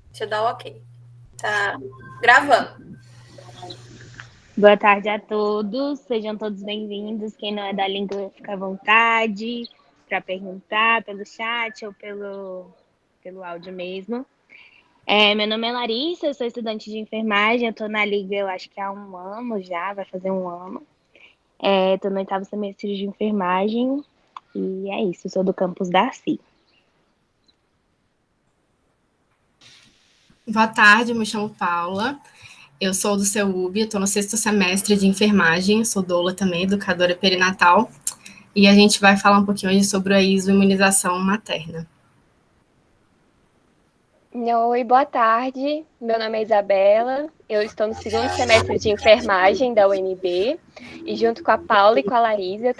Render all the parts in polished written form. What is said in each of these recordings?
Deixa eu dar o ok. Tá gravando. Boa tarde a todos, sejam todos bem-vindos. Quem não é da língua, fica à vontade para perguntar pelo chat ou pelo áudio mesmo. Meu nome é Larissa, eu sou estudante de enfermagem, eu estou na Liga, eu acho que há um ano já, vai fazer um ano. Estou no 8º semestre de enfermagem e é isso, eu sou do campus Darcy. Boa tarde, me chamo Paula, eu sou do CEUB, estou no 6º semestre de enfermagem, sou doula também, educadora perinatal, e a gente vai falar um pouquinho hoje sobre a isoimunização materna. Oi, boa tarde, meu nome é Isabela, eu estou no 2º semestre de enfermagem da UNB, e junto com a Paula e com a Larissa,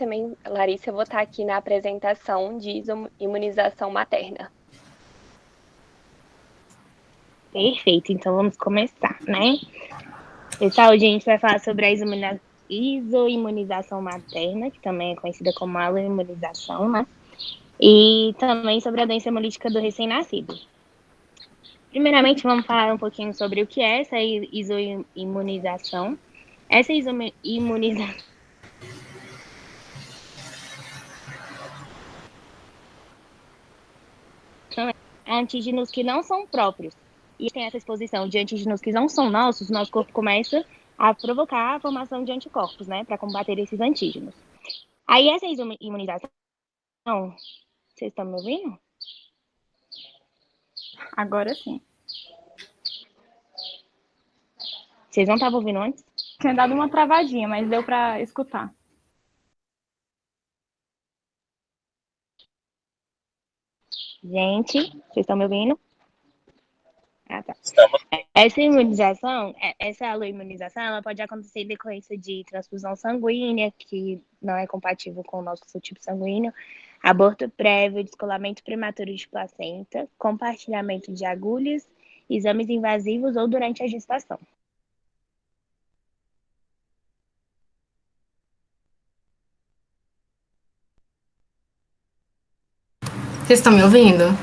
eu vou estar aqui na apresentação de imunização materna. Perfeito, então vamos começar, né? Pessoal, hoje a gente vai falar sobre a isoimunização materna, que também é conhecida como aloimunização, né? E também sobre a doença hemolítica do recém-nascido. Primeiramente, vamos falar um pouquinho sobre o que é essa isoimunização. Essa isoimunização é antígenos que não são próprios. E tem essa exposição de antígenos que não são nossos, nosso corpo começa a provocar a formação de anticorpos, né, para combater esses antígenos. Aí essa imunização, vocês estão me ouvindo? Agora sim. Vocês não estavam ouvindo antes? Tinha dado uma travadinha, mas deu para escutar. Gente, vocês estão me ouvindo? Ah, tá. Estamos. Essa aloimunização, ela pode acontecer em decorrência de transfusão sanguínea, que não é compatível com o nosso tipo sanguíneo, aborto prévio, descolamento prematuro de placenta, compartilhamento de agulhas, exames invasivos ou durante a gestação. Vocês estão me ouvindo?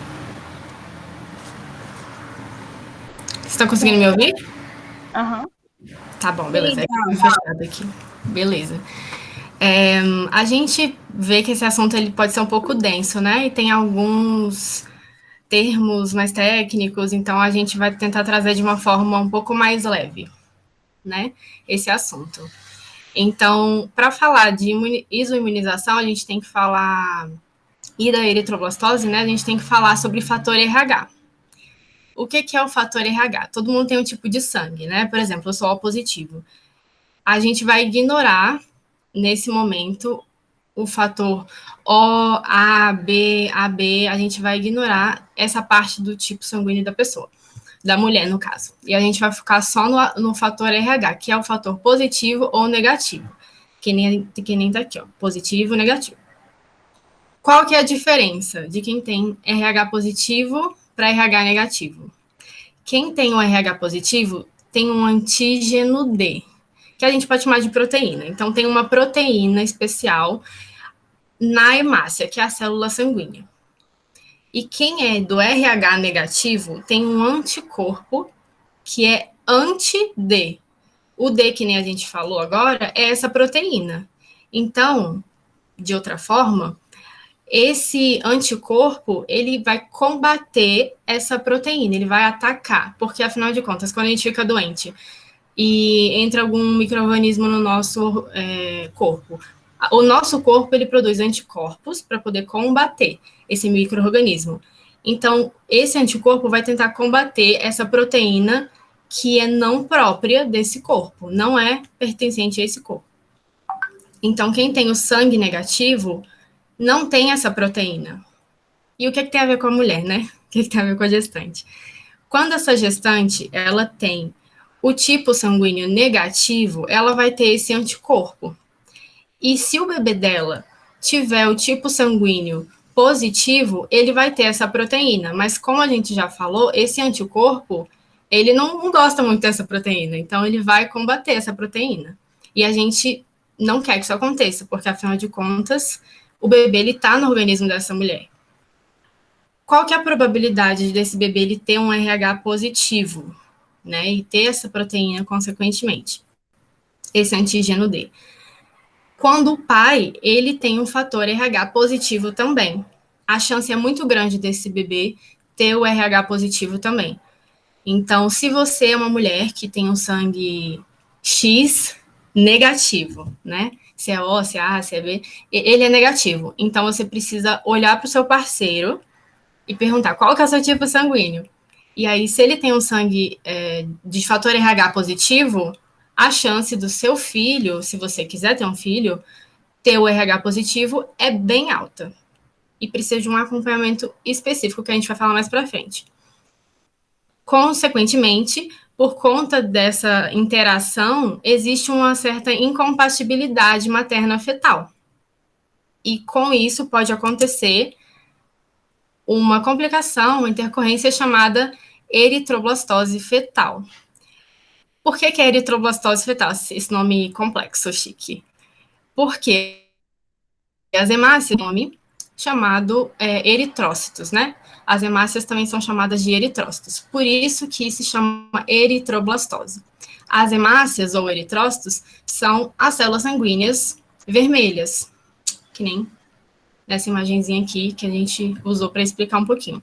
Vocês estão conseguindo me ouvir? Aham. Tá bom, beleza. Fechado aqui. Beleza. A gente vê que esse assunto ele pode ser um pouco denso, né? E tem alguns termos mais técnicos, então a gente vai tentar trazer de uma forma um pouco mais leve, né? Esse assunto. Então, para falar de isoimunização, a gente tem que falar, e da eritroblastose, né? A gente tem que falar sobre fator RH. O que é o fator RH? Todo mundo tem um tipo de sangue, né? Por exemplo, eu sou O positivo. A gente vai ignorar, nesse momento, o fator O, A, B, AB, a gente vai ignorar essa parte do tipo sanguíneo da pessoa, da mulher, no caso. E a gente vai focar só no fator RH, que é o fator positivo ou negativo, que nem tá aqui, ó, positivo ou negativo. Qual que é a diferença de quem tem RH positivo para RH negativo? Quem tem um RH positivo tem um antígeno D, que a gente pode chamar de proteína. Então, tem uma proteína especial na hemácia, que é a célula sanguínea. E quem é do RH negativo tem um anticorpo que é anti-D. O D, que nem a gente falou agora, é essa proteína. Então, de outra forma, esse anticorpo, ele vai combater essa proteína, ele vai atacar, porque afinal de contas, quando a gente fica doente e entra algum micro-organismo no nosso corpo, o nosso corpo, ele produz anticorpos para poder combater esse micro-organismo. Então, esse anticorpo vai tentar combater essa proteína que é não própria desse corpo, não é pertencente a esse corpo. Então, quem tem o sangue negativo não tem essa proteína. E o que tem a ver com a mulher, né? O que tem a ver com a gestante? Quando essa gestante, ela tem o tipo sanguíneo negativo, ela vai ter esse anticorpo. E se o bebê dela tiver o tipo sanguíneo positivo, ele vai ter essa proteína. Mas como a gente já falou, esse anticorpo, ele não gosta muito dessa proteína. Então, ele vai combater essa proteína. E a gente não quer que isso aconteça, porque, afinal de contas, o bebê, ele tá no organismo dessa mulher. qual que é a probabilidade desse bebê ele ter um RH positivo, né? E ter essa proteína consequentemente, esse antígeno D. Quando o pai, ele tem um fator RH positivo também. A chance é muito grande desse bebê ter o RH positivo também. Então, se você é uma mulher que tem um sangue X negativo, né? Se é O, se é A, se é B, ele é negativo. Então, você precisa olhar para o seu parceiro e perguntar qual que é o seu tipo sanguíneo. E aí, se ele tem um sangue de fator RH positivo, a chance do seu filho, se você quiser ter um filho, ter o RH positivo é bem alta. E precisa de um acompanhamento específico que a gente vai falar mais para frente. Consequentemente, por conta dessa interação, existe uma certa incompatibilidade materna-fetal. E com isso pode acontecer uma complicação, uma intercorrência chamada eritroblastose fetal. Por que é eritroblastose fetal? Esse nome complexo, chique. Porque as hemácias, nome chamado eritrócitos, né? As hemácias também são chamadas de eritrócitos. Por isso que se chama eritroblastose. As hemácias ou eritrócitos são as células sanguíneas vermelhas, que nem nessa imagenzinha aqui que a gente usou para explicar um pouquinho.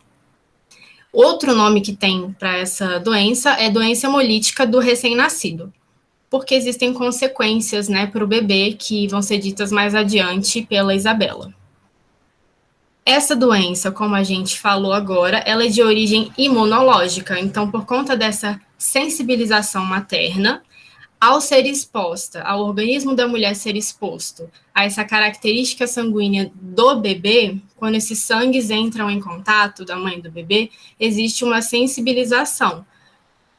Outro nome que tem para essa doença é doença hemolítica do recém-nascido, porque existem consequências, né, para o bebê que vão ser ditas mais adiante pela Isabela. Essa doença, como a gente falou agora, ela é de origem imunológica, então, por conta dessa sensibilização materna, ao ser exposta, ao organismo da mulher ser exposto a essa característica sanguínea do bebê, quando esses sangues entram em contato da mãe do bebê, existe uma sensibilização.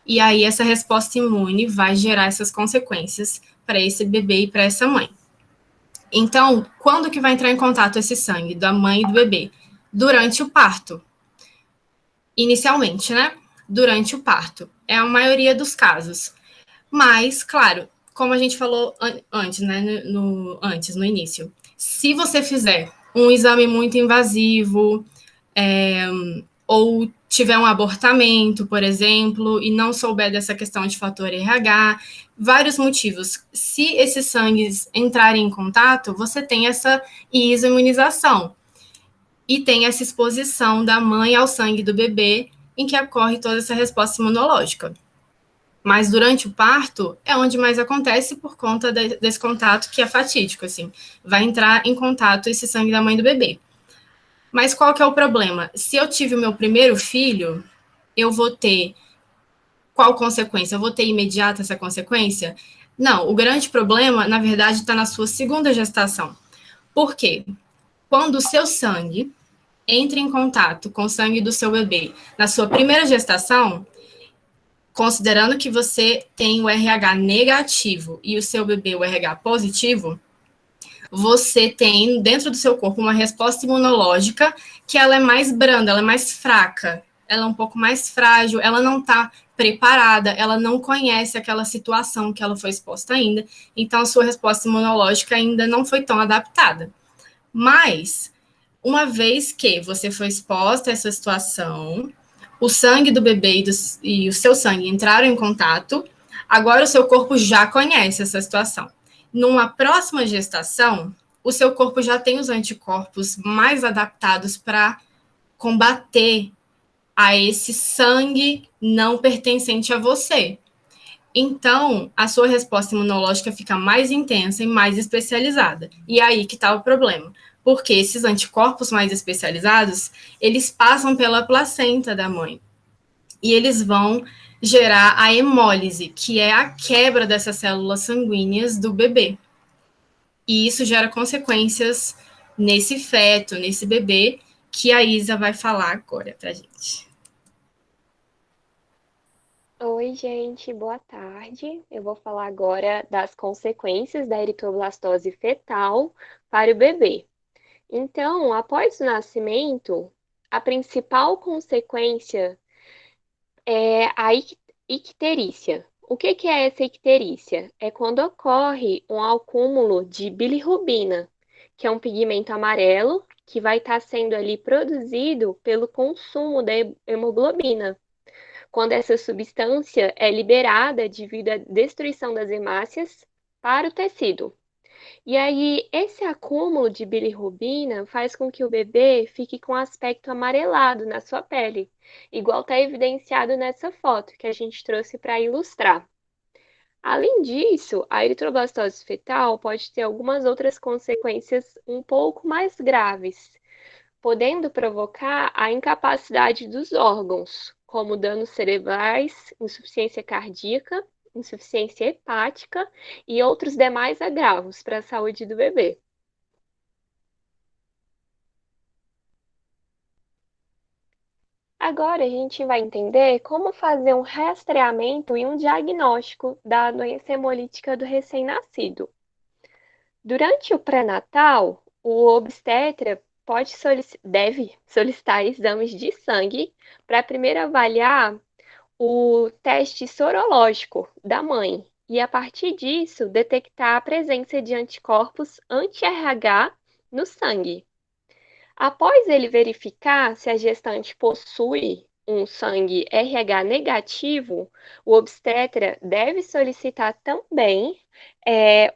E aí essa resposta imune vai gerar essas consequências para esse bebê e para essa mãe. Então, quando que vai entrar em contato esse sangue da mãe e do bebê? Durante o parto. Inicialmente, né? Durante o parto. É a maioria dos casos. Mas, claro, como a gente falou antes, né? No início. Se você fizer um exame muito invasivo, ou tiver um abortamento, por exemplo, e não souber dessa questão de fator RH, vários motivos. Se esses sangues entrarem em contato, você tem essa isoimunização e tem essa exposição da mãe ao sangue do bebê, em que ocorre toda essa resposta imunológica. Mas durante o parto é onde mais acontece por conta desse contato que é fatídico, assim. Vai entrar em contato esse sangue da mãe do bebê. Mas qual que é o problema? Se eu tive o meu primeiro filho, eu vou ter qual consequência? Eu vou ter imediata essa consequência? Não, o grande problema, na verdade, está na sua segunda gestação. Por quê? Quando o seu sangue entra em contato com o sangue do seu bebê na sua primeira gestação, considerando que você tem o RH negativo e o seu bebê o RH positivo, você tem dentro do seu corpo uma resposta imunológica que ela é mais branda, ela é mais fraca, ela é um pouco mais frágil, ela não está preparada, ela não conhece aquela situação que ela foi exposta ainda, então a sua resposta imunológica ainda não foi tão adaptada. Mas, uma vez que você foi exposta a essa situação, o sangue do bebê e o seu sangue entraram em contato, agora o seu corpo já conhece essa situação. Numa próxima gestação, o seu corpo já tem os anticorpos mais adaptados para combater a esse sangue não pertencente a você. Então, a sua resposta imunológica fica mais intensa e mais especializada. E aí que está o problema. Porque esses anticorpos mais especializados, eles passam pela placenta da mãe. E eles vão gerar a hemólise, que é a quebra dessas células sanguíneas do bebê. E isso gera consequências nesse feto, nesse bebê, que a Isa vai falar agora pra gente. Oi, gente, boa tarde. Eu vou falar agora das consequências da eritroblastose fetal para o bebê. Então, após o nascimento, a principal consequência é a icterícia. O que é essa icterícia? É quando ocorre um acúmulo de bilirrubina, que é um pigmento amarelo, que vai estar sendo ali produzido pelo consumo da hemoglobina, quando essa substância é liberada devido à destruição das hemácias para o tecido. E aí, esse acúmulo de bilirrubina faz com que o bebê fique com aspecto amarelado na sua pele, igual está evidenciado nessa foto que a gente trouxe para ilustrar. Além disso, a eritroblastose fetal pode ter algumas outras consequências um pouco mais graves, podendo provocar a incapacidade dos órgãos, como danos cerebrais, insuficiência cardíaca, insuficiência hepática e outros demais agravos para a saúde do bebê. Agora a gente vai entender como fazer um rastreamento e um diagnóstico da doença hemolítica do recém-nascido. Durante o pré-natal, o obstetra deve solicitar exames de sangue para primeiro avaliar o teste sorológico da mãe e, a partir disso, detectar a presença de anticorpos anti-RH no sangue. Após ele verificar se a gestante possui um sangue RH negativo, o obstetra deve solicitar também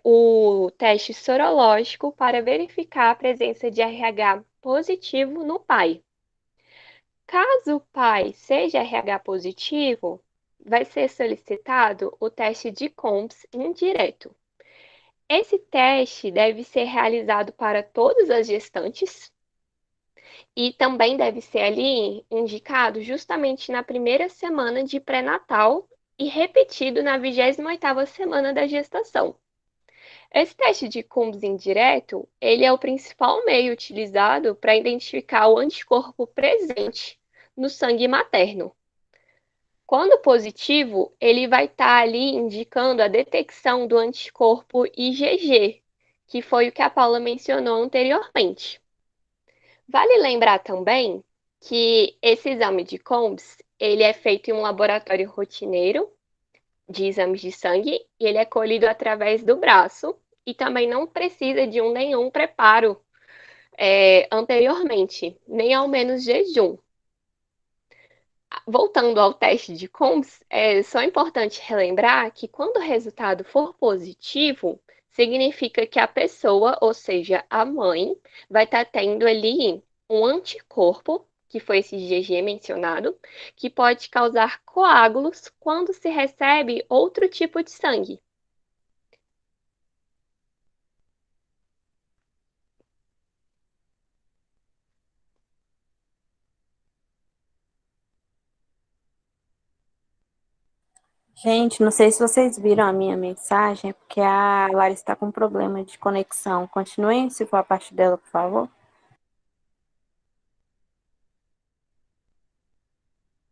o teste sorológico para verificar a presença de RH positivo no pai. Caso o pai seja RH positivo, vai ser solicitado o teste de Coombs indireto. Esse teste deve ser realizado para todas as gestantes e também deve ser ali indicado justamente na primeira semana de pré-natal e repetido na 28ª semana da gestação. Esse teste de Coombs indireto, ele é o principal meio utilizado para identificar o anticorpo presente no sangue materno. Quando positivo, ele vai estar ali indicando a detecção do anticorpo IgG, que foi o que a Paula mencionou anteriormente. Vale lembrar também que esse exame de Coombs, ele é feito em um laboratório rotineiro de exames de sangue e ele é colhido através do braço e também não precisa de nenhum preparo anteriormente, nem ao menos jejum. Voltando ao teste de Coombs, é só importante relembrar que quando o resultado for positivo, significa que a pessoa, ou seja, a mãe, vai estar tendo ali um anticorpo, que foi esse IgG mencionado, que pode causar coágulos quando se recebe outro tipo de sangue. Gente, não sei se vocês viram a minha mensagem, porque a Larissa está com problema de conexão. Continuem, se for a parte dela, por favor.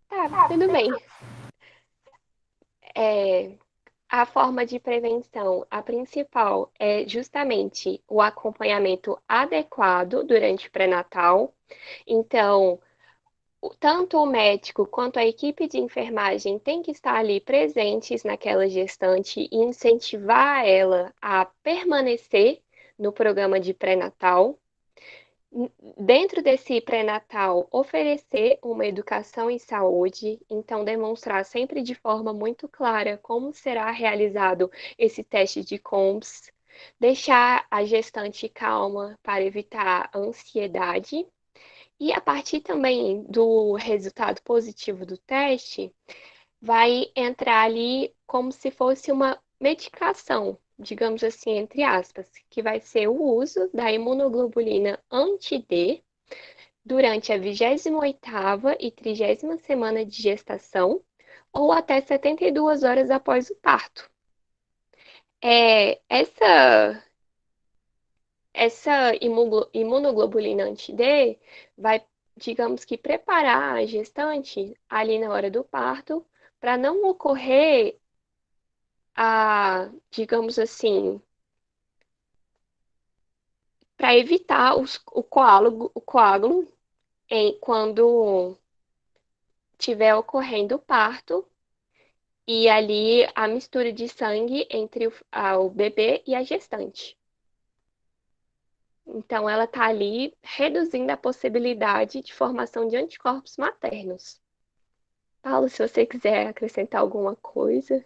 Tá, tudo bem. A forma de prevenção, a principal, é justamente o acompanhamento adequado durante o pré-natal. Então, tanto o médico quanto a equipe de enfermagem tem que estar ali presentes naquela gestante e incentivar ela a permanecer no programa de pré-natal. Dentro desse pré-natal, oferecer uma educação em saúde, então demonstrar sempre de forma muito clara como será realizado esse teste de Coombs, deixar a gestante calma para evitar a ansiedade. E a partir também do resultado positivo do teste, vai entrar ali como se fosse uma medicação, digamos assim, entre aspas, que vai ser o uso da imunoglobulina anti-D durante a 28ª e 30ª semana de gestação ou até 72 horas após o parto. Essa imunoglobulina anti-D vai, digamos que, preparar a gestante ali na hora do parto para não ocorrer digamos assim, para evitar o coágulo quando estiver ocorrendo o parto e ali a mistura de sangue entre o bebê e a gestante. Então, ela está ali reduzindo a possibilidade de formação de anticorpos maternos. Paulo, se você quiser acrescentar alguma coisa.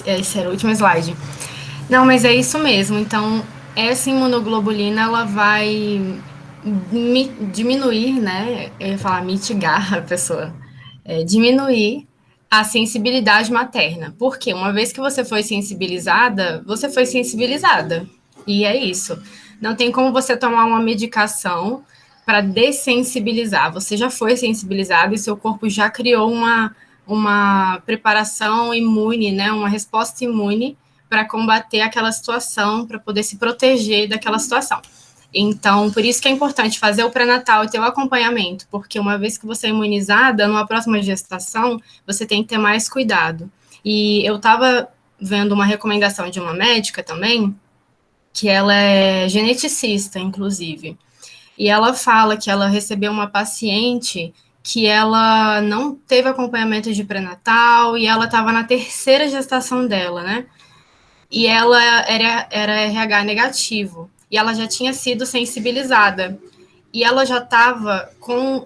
Esse era o último slide. Não, mas é isso mesmo. Então, essa imunoglobulina, ela vai diminuir, né? Eu ia falar mitigar a pessoa. Diminuir a sensibilidade materna. Porque uma vez que você foi sensibilizada, você foi sensibilizada. E é isso. Não tem como você tomar uma medicação para dessensibilizar. Você já foi sensibilizado e seu corpo já criou uma preparação imune, né? Uma resposta imune para combater aquela situação, para poder se proteger daquela situação. Então, por isso que é importante fazer o pré-natal e ter o acompanhamento, porque uma vez que você é imunizada, numa próxima gestação, você tem que ter mais cuidado. E eu estava vendo uma recomendação de uma médica também, que ela é geneticista, inclusive, e ela fala que ela recebeu uma paciente que ela não teve acompanhamento de pré-natal e ela estava na terceira gestação dela, né? E ela era RH negativo. E ela já tinha sido sensibilizada. E ela já estava com.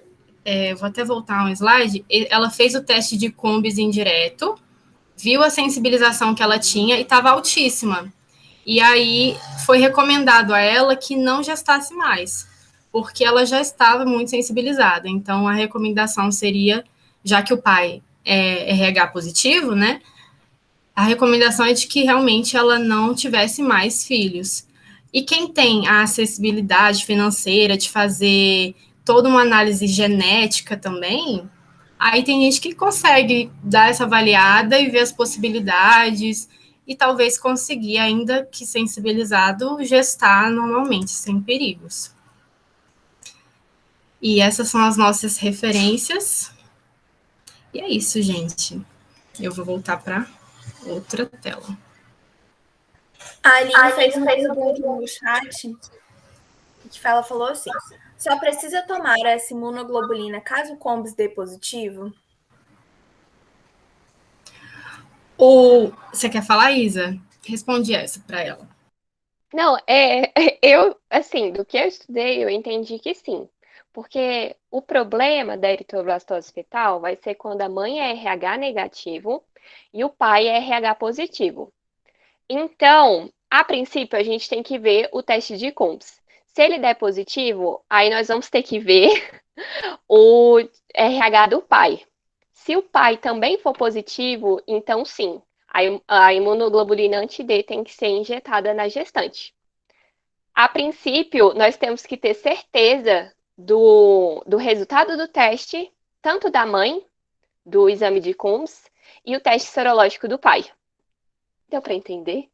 Vou até voltar um slide. Ela fez o teste de combis indireto, viu a sensibilização que ela tinha e estava altíssima. E aí foi recomendado a ela que não gestasse mais, porque ela já estava muito sensibilizada. Então a recomendação seria, já que o pai é RH positivo, né? A recomendação é de que realmente ela não tivesse mais filhos. E quem tem a acessibilidade financeira de fazer toda uma análise genética também, aí tem gente que consegue dar essa avaliada e ver as possibilidades e talvez conseguir, ainda que sensibilizado, gestar normalmente, sem perigos. E essas são as nossas referências. E é isso, gente. Eu vou voltar para outra tela. A Aline fez uma pergunta no chat, que ela falou assim, só precisa tomar essa imunoglobulina caso o combis dê positivo? Ou você quer falar, Isa? Responde essa para ela. Não, eu, assim, do que eu estudei, eu entendi que sim. Porque o problema da eritroblastose fetal vai ser quando a mãe é RH negativo e o pai é RH positivo. Então, a princípio, a gente tem que ver o teste de Coombs. Se ele der positivo, aí nós vamos ter que ver o RH do pai. Se o pai também for positivo, então sim, a imunoglobulina anti-D tem que ser injetada na gestante. A princípio, nós temos que ter certeza do resultado do teste, tanto da mãe, do exame de Coombs, e o teste serológico do pai. Deu para entender?